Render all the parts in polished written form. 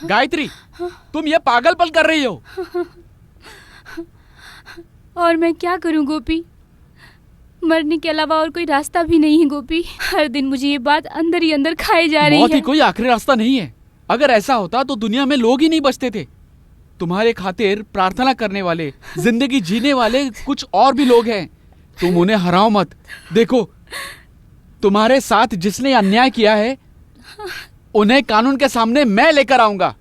गायत्री, तुम ये पागलपन कर रही हो। और मैं क्या करूं गोपी, मरने के अलावा और कोई रास्ता भी नहीं है गोपी। हर दिन मुझे ये बात अंदर ही अंदर खाई जा रही है। मौत ही कोई आखिरी रास्ता नहीं है। अगर ऐसा होता तो दुनिया में लोग ही नहीं बचते थे। तुम्हारे खातिर प्रार्थना करने वाले, जिंदगी जीने वाले कुछ और भी लोग हैं। तुम उन्हें हराओ मत। देखो, तुम्हारे साथ जिसने अन्याय किया है उन्हें कानून के सामने मैं लेकर आऊंगा।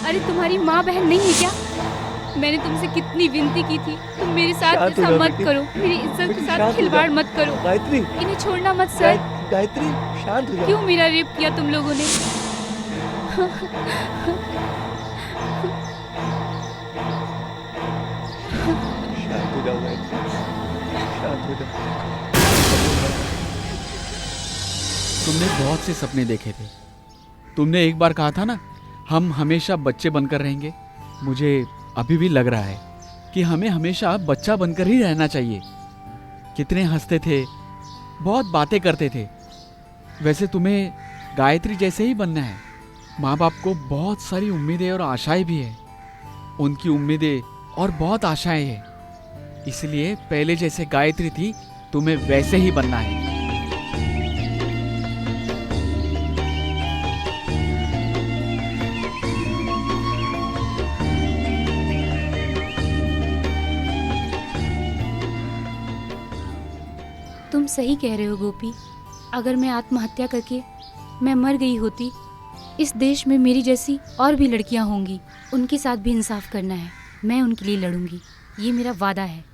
अरे तुम्हारी माँ बहन नहीं है क्या? मैंने तुमसे कितनी विनती की थी, तुम मेरे साथ ऐसा मत करो, मेरी इज्जत के साथ खिलवाड़ मत करो। गायत्री, इन्हें छोड़ना मत सर। गायत्री शांत हो जाओ। क्यों मेरा रेप किया तुम लोगों ने? शांत हो जाओ गायत्री, शांत हो जाओ। तुमने बहुत से सपने देखे थे। तुमने एक बार कहा था ना, हम हमेशा बच्चे बनकर रहेंगे। मुझे अभी भी लग रहा है कि हमें हमेशा बच्चा बनकर ही रहना चाहिए। कितने हंसते थे, बहुत बातें करते थे। वैसे तुम्हें गायत्री जैसे ही बनना है। माँ बाप को बहुत सारी उम्मीदें और आशाएं भी है। उनकी उम्मीदें और बहुत आशाएं हैं। इसलिए पहले जैसे गायत्री थी, तुम्हें वैसे ही बनना है। तुम सही कह रहे हो गोपी। अगर मैं आत्महत्या करके मैं मर गई होती, इस देश में मेरी जैसी और भी लड़कियां होंगी। उनके साथ भी इंसाफ करना है। मैं उनके लिए लड़ूंगी, ये मेरा वादा है।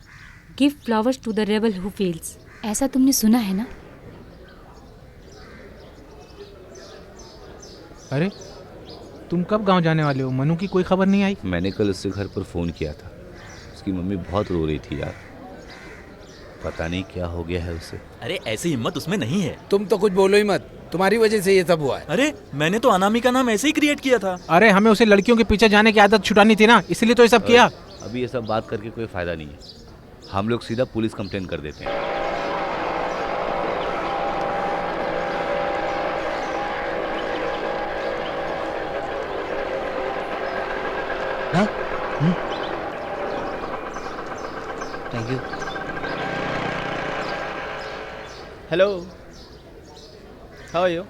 Give flowers to the rebel who fails. ऐसा तुमने सुना है ना? अरे तुम कब गांव जाने वाले हो? मनु की कोई खबर नहीं आई? मैंने कल उससे घर पर फ़ोन किया था। उसकी मम्मी बहुत रो रही थी यार। पता नहीं क्या हो गया है उसे। अरे ऐसी हिम्मत उसमें नहीं है। तुम तो कुछ बोलो ही मत, तुम्हारी वजह से ये सब हुआ है। अरे मैंने तो अनामी का नाम ऐसे ही क्रिएट किया था। अरे हमें उसे लड़कियों के पीछे जाने की आदत छुटानी थी ना, इसलिए तो ये सब किया। अभी ये सब बात करके कोई फ़ायदा नहीं है। हम लोग सीधा पुलिस कंप्लेन कर देते हैं। Thank you. Hello, how are you?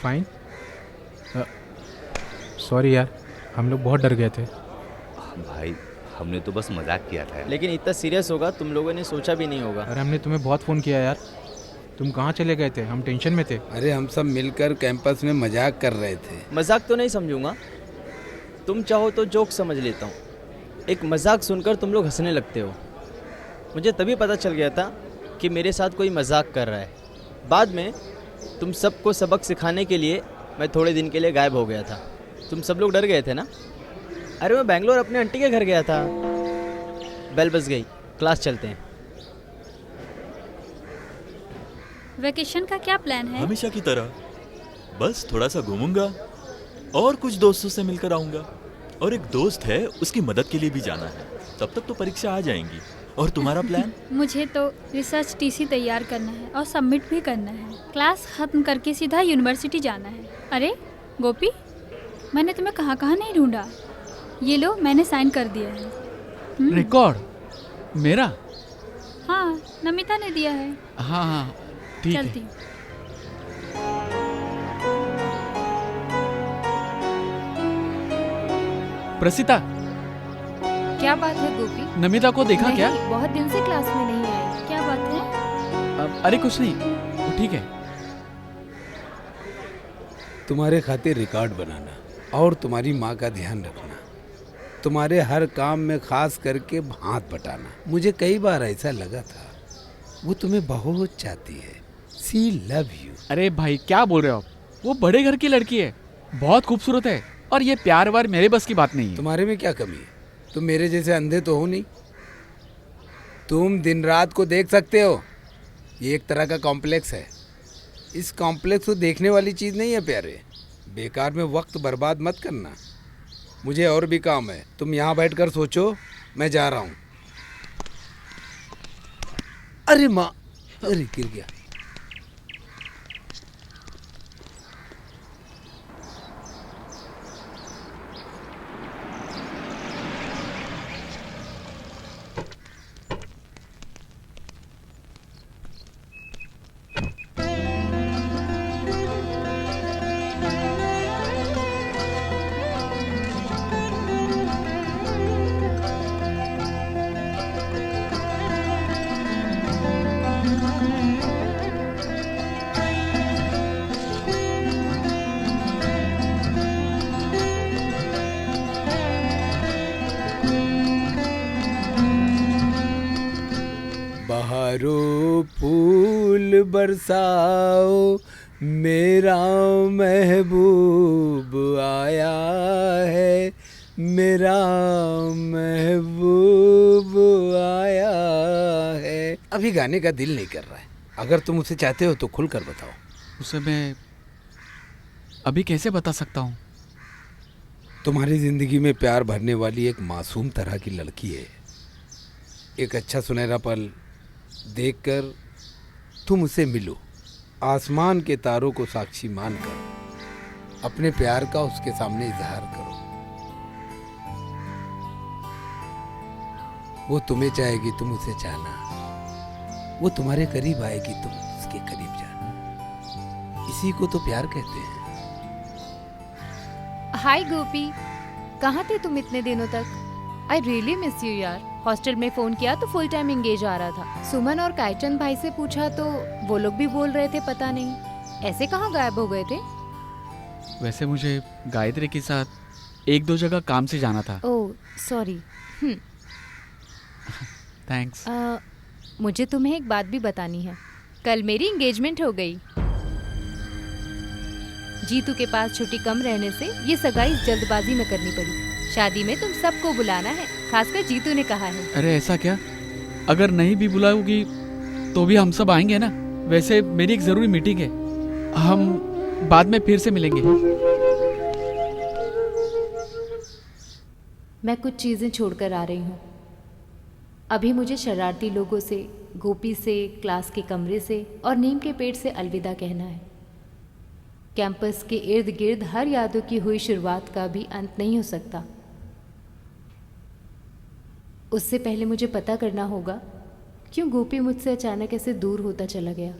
Fine. Sorry यार, हम लोग बहुत डर गए थे। भाई हमने तो बस मजाक किया था यार। लेकिन इतना सीरियस होगा तुम लोगों ने सोचा भी नहीं होगा। अरे हमने तुम्हें बहुत फ़ोन किया यार। तुम कहाँ चले गए थे? हम टेंशन में थे। अरे हम सब मिलकर कैंपस में मजाक कर रहे थे। मजाक तो नहीं समझूंगा, तुम चाहो तो जोक समझ लेता हूँ। एक मजाक सुनकर तुम लोग हंसने लगते हो। मुझे तभी पता चल गया था कि मेरे साथ कोई मजाक कर रहा है। बाद में तुम सबको सबक सिखाने के लिए मैं थोड़े दिन के लिए गायब हो गया था। तुम सब लोग डर गए थे ना? अरे मैं बेंगलोर अपने आंटी के घर गया था। बेल बज गई, क्लास चलते हैं। वेकेशन का क्या प्लान है? हमेशा की तरह बस थोड़ा सा घूमूंगा और कुछ दोस्तों से मिलकर आऊंगा। और एक दोस्त है, उसकी मदद के लिए भी जाना है। तब तक तो परीक्षा आ जाएंगी। और तुम्हारा प्लान? मुझे तो रिसर्च टीसी तैयार करना है और सबमिट भी करना है। क्लास खत्म करके सीधा यूनिवर्सिटी जाना है। अरे गोपी, मैंने तुम्हें कहाँ कहाँ नहीं ढूंढा। ये लो, मैंने साइन कर दिया है। रिकॉर्ड मेरा? हाँ, नमिता ने दिया है। हाँ हाँ ठीक है। चलती हूँ। प्रसिता, क्या बात है गोपी? नमिता को देखा क्या? नहीं, बहुत दिन से क्लास में नहीं आई। क्या बात है? अरे कुछ नहीं, वो ठीक है। तुम्हारे खातिर रिकॉर्ड बनाना और तुम्हारी माँ का ध्यान रखना, तुम्हारे हर काम में खास करके हाथ बटाना। मुझे कई बार ऐसा लगा था वो तुम्हें बहुत चाहती है। सी लव यू। अरे भाई क्या बोल रहे हो आप? वो बड़े घर की लड़की है, बहुत खूबसूरत है। और ये प्यार वार मेरे बस की बात नहीं है। तुम्हारे में क्या कमी है? तुम मेरे जैसे अंधे तो हो नहीं, तुम दिन रात को देख सकते हो। ये एक तरह का कॉम्प्लेक्स है। इस कॉम्प्लेक्स को देखने वाली चीज़ नहीं है प्यारे। बेकार में वक्त बर्बाद मत करना। मुझे और भी काम है, तुम यहाँ बैठकर सोचो, मैं जा रहा हूँ। अरे माँ, अरे गिर गया। बहारो फूल बरसाओ, मेरा महबूब आया है, मेरा महबूब आया है। अभी गाने का दिल नहीं कर रहा है। अगर तुम उसे चाहते हो तो खुल कर बताओ। उसे मैं अभी कैसे बता सकता हूँ? तुम्हारी जिंदगी में प्यार भरने वाली एक मासूम तरह की लड़की है। एक अच्छा सुनहरा पल देखकर तुम उसे मिलो। आसमान के तारों को साक्षी मानकर अपने प्यार का उसके सामने इजहार करो। वो तुम्हें चाहेगी, तुम उसे चाहना। वो तुम्हारे करीब आएगी, तुम उसके करीब जाना। इसी को तो प्यार कहते हैं। हाय गोपी, कहाँ थे तुम इतने दिनों तक? आई रियली मिस यू यार। हॉस्टल में फोन किया तो फुल टाइम एंगेज आ रहा था। सुमन और कायचंद भाई से पूछा तो वो लोग भी बोल रहे थे पता नहीं। ऐसे कहाँ गायब हो गए थे? वैसे मुझे गायत्री के साथ एक दो जगह काम से जाना था। Oh sorry. थैंक्स। मुझे तुम्हें एक बात भी बतानी है। कल मेरी एंगेजमेंट हो गई। जीतू के पास छुट्टी कम रहने से ये सगाई जल्दबाजी में करनी पड़ी। शादी में तुम सबको बुलाना है, खासकर जीतू ने कहा है। अरे ऐसा क्या? अगर नहीं भी बुलाओगी तो भी हम सब आएंगे ना। वैसे मेरी एक जरूरी मीटिंग है, हम बाद में फिर से मिलेंगे। मैं कुछ चीज़ें छोड़कर आ रही हूँ। अभी मुझे शरारती लोगों से, गोपी से, क्लास के कमरे से और नीम के पेड़ से अलविदा कहना है। कैंपस के इर्द गिर्द हर यादों की हुई शुरुआत का भी अंत नहीं हो सकता। उससे पहले मुझे पता करना होगा क्यों गोपी मुझसे अचानक ऐसे दूर होता चला गया।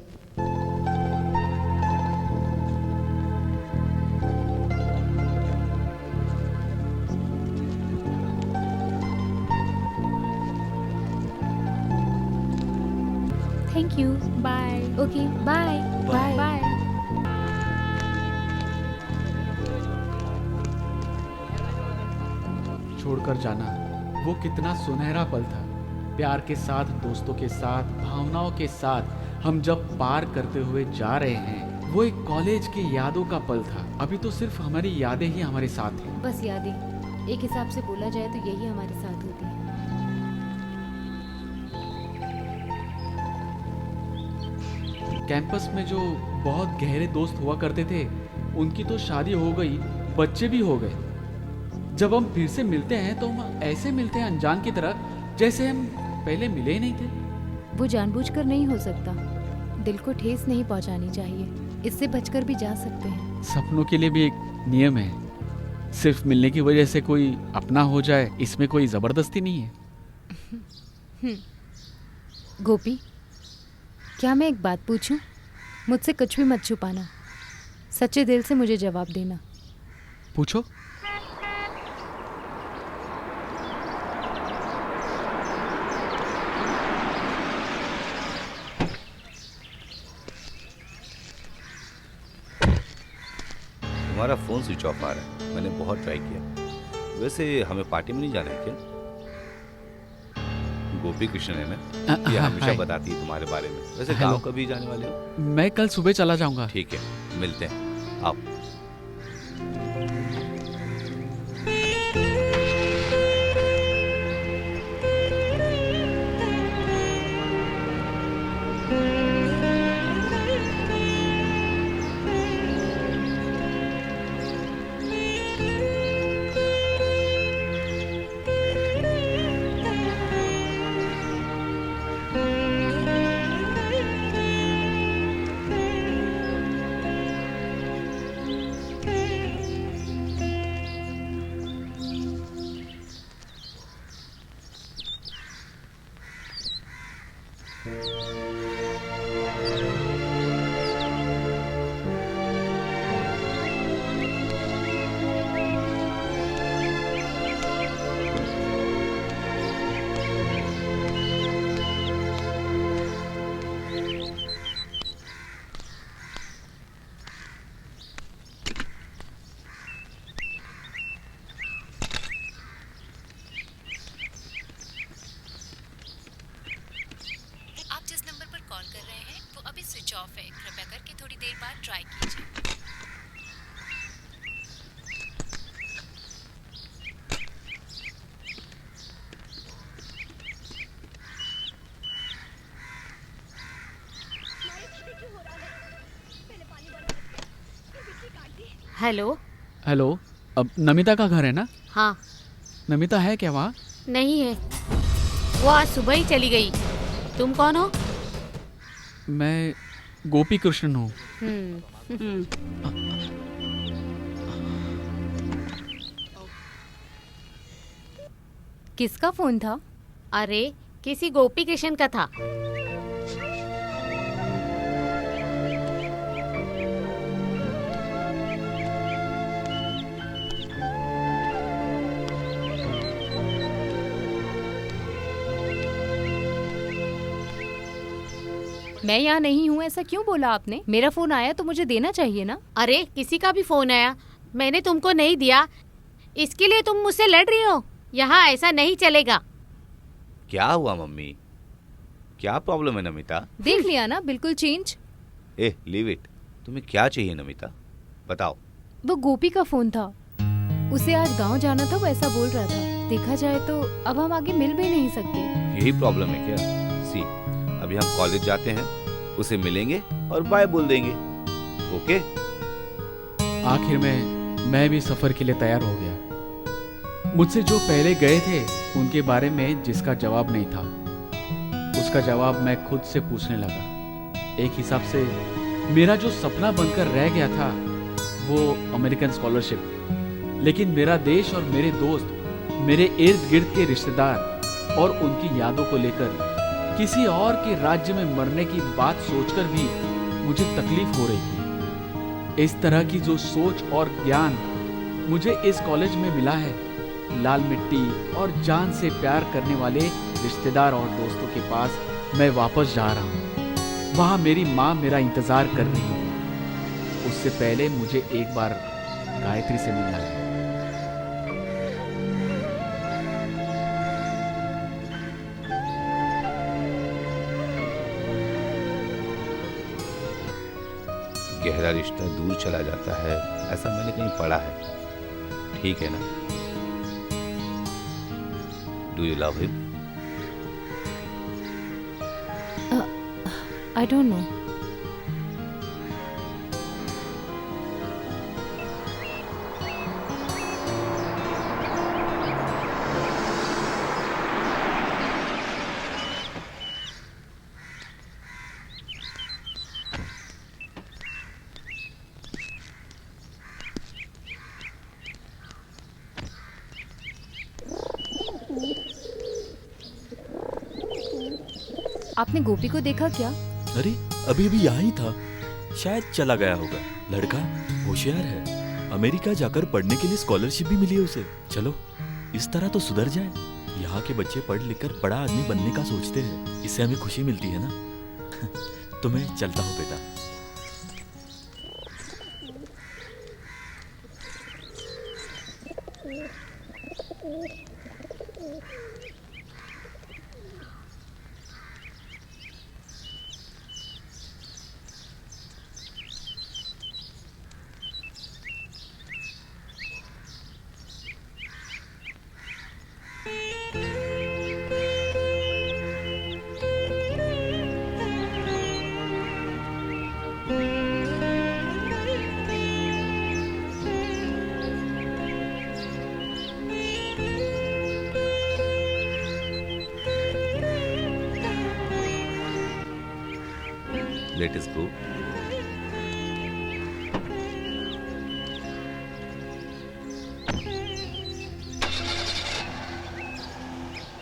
Thank you. Bye. Okay bye bye bye. छोड़कर जाना वो कितना सुनहरा पल था। प्यार के साथ, दोस्तों के साथ, भावनाओं के साथ हम जब पार करते हुए जा रहे हैं, वो एक कॉलेज की यादों का पल था। अभी तो सिर्फ हमारी यादें ही हमारे साथ हैं। बस यादें, एक हिसाब से बोला जाए तो यही हमारे साथ होती है। कैंपस में जो बहुत गहरे दोस्त हुआ करते थे, उनकी तो शादी हो गई, बच्चे भी हो गए। जब हम फिर से मिलते हैं तो हम ऐसे मिलते हैं अनजान की तरह, जैसे हम पहले मिले ही नहीं थे। वो जानबूझकर नहीं हो सकता। दिल को ठेस नहीं पहुंचानी चाहिए, इससे बचकर भी जा सकते हैं। सपनों के लिए भी एक नियम है, सिर्फ मिलने की वजह से कोई अपना हो जाए, इसमें कोई जबरदस्ती नहीं है। गोपी, क्या मैं एक बात पूछूं? मुझसे कुछ भी मत छुपाना, सच्चे दिल से मुझे जवाब देना। पूछो। तुम्हारा फ़ोन स्विच ऑफ आ रहा है। मैंने बहुत ट्राई किया। वैसे हमें पार्टी में नहीं जाना है क्या? गोपी कृष्ण है ना, ये हमेशा हाय। बताती है तुम्हारे बारे में। वैसे हेलो। गाँव कभी जाने वाले हो? मैं कल सुबह चला जाऊंगा। ठीक है, मिलते हैं। आप आप जिस नंबर पर कॉल कर रहे हैं वो अभी स्विच ऑफ है। कृपया करके थोड़ी देर बाद ट्राई कीजिए। हेलो। हेलो, अब नमिता का घर है ना? हाँ। नमिता है क्या वहाँ? नहीं है, वो आज सुबह ही चली गई। तुम कौन हो? मैं गोपी कृष्णन हूँ। किसका फोन था? अरे किसी गोपी कृष्ण का था। मैं यहाँ नहीं हूँ ऐसा क्यों बोला आपने? मेरा फोन आया तो मुझे देना चाहिए ना। अरे किसी का भी फोन आया, मैंने तुमको नहीं दिया, इसके लिए तुम मुझसे लड़ रही हो? यहाँ ऐसा नहीं चलेगा। क्या हुआ मम्मी? क्या प्रॉब्लम है नमिता? देख लिया ना, बिल्कुल चेंज। Leave it. तुम्हें क्या चाहिए नमिता, बताओ। वो गोपी का फोन था, उसे आज गांव जाना था, वो ऐसा बोल रहा था। देखा जाए तो अब हम आगे मिल भी नहीं सकते। यही प्रॉब्लम है क्या? सी, अभी हम कॉलेज जाते हैं, उसे मिलेंगे और बाय बोल देंगे। ओके? आखिर में मैं भी सफर के लिए तैयार हो गया। मुझसे जो पहले गए थे उनके बारे में जिसका जवाब नहीं था, उसका जवाब मैं खुद से पूछने लगा। एक हिसाब से मेरा जो सपना बनकर रह गया था वो अमेरिकन स्कॉलरशिप, लेकिन मेरा देश और मेरे दोस्त, मेरे इर्द गिर्द के रिश्तेदार और उनकी यादों को लेकर किसी और के राज्य में मरने की बात सोचकर भी मुझे तकलीफ हो रही थी। इस तरह की जो सोच और ज्ञान मुझे इस कॉलेज में मिला है, लाल मिट्टी और जान से प्यार करने वाले रिश्तेदार और दोस्तों के पास मैं वापस जा रहा हूँ। वहाँ मेरी माँ मेरा इंतजार कर रही है। उससे पहले मुझे एक बार गायत्री से मिलना है। गहरा रिश्ता दूर चला जाता है, ऐसा मैंने कहीं पढ़ा है। ठीक है ना? Do you love him? I don't know. आपने गोपी को देखा क्या? अरे अभी अभी यहाँ ही था, शायद चला गया होगा। लड़का होशियार है, अमेरिका जाकर पढ़ने के लिए स्कॉलरशिप भी मिली है उसे। चलो इस तरह तो सुधर जाए। यहाँ के बच्चे पढ़ लिख कर बड़ा आदमी बनने का सोचते हैं, इससे हमें खुशी मिलती है ना। तो मैं चलता हूँ बेटा। लेट अस गो।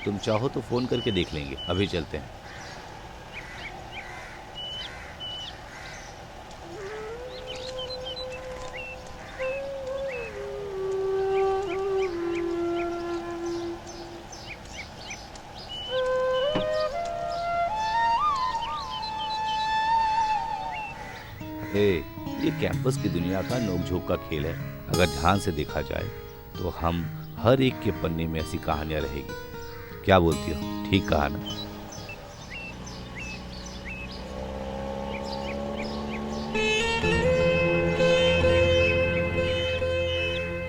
तुम चाहो तो फोन करके देख लेंगे, अभी चलते हैं। ये कैंपस की दुनिया का नोकझोंक का खेल है। अगर ध्यान से देखा जाए तो हम हर एक के पन्ने में ऐसी कहानियां रहेगी। क्या बोलती हो? ठीक कहा ना?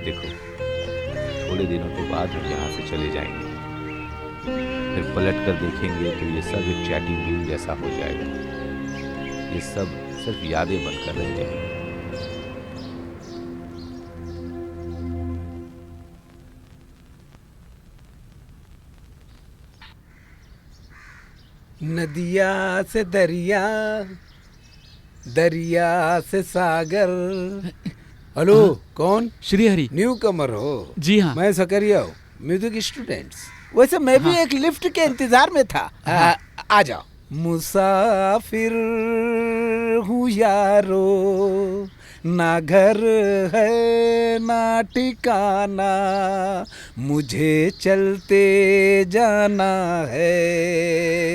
देखो, थोड़े दिनों के बाद हम यहाँ से चले जाएंगे, फिर पलट कर देखेंगे तो ये सब एक चैटिंग रूम जैसा हो जाएगा। ये सब सिर्फ यादें बनकर रह जाएंगी। नदिया से दरिया, दरिया से सागर। हेलो, कौन? श्रीहरि। न्यू कमर हो? जी हाँ। मैं सकरिया हूँ, म्यूजिक स्टूडेंट्स। वैसे मैं भी एक लिफ्ट के इंतजार में था। आ जाओ। मुसाफिर हूँ यारो, ना घर है ना ठिकाना, मुझे चलते जाना है।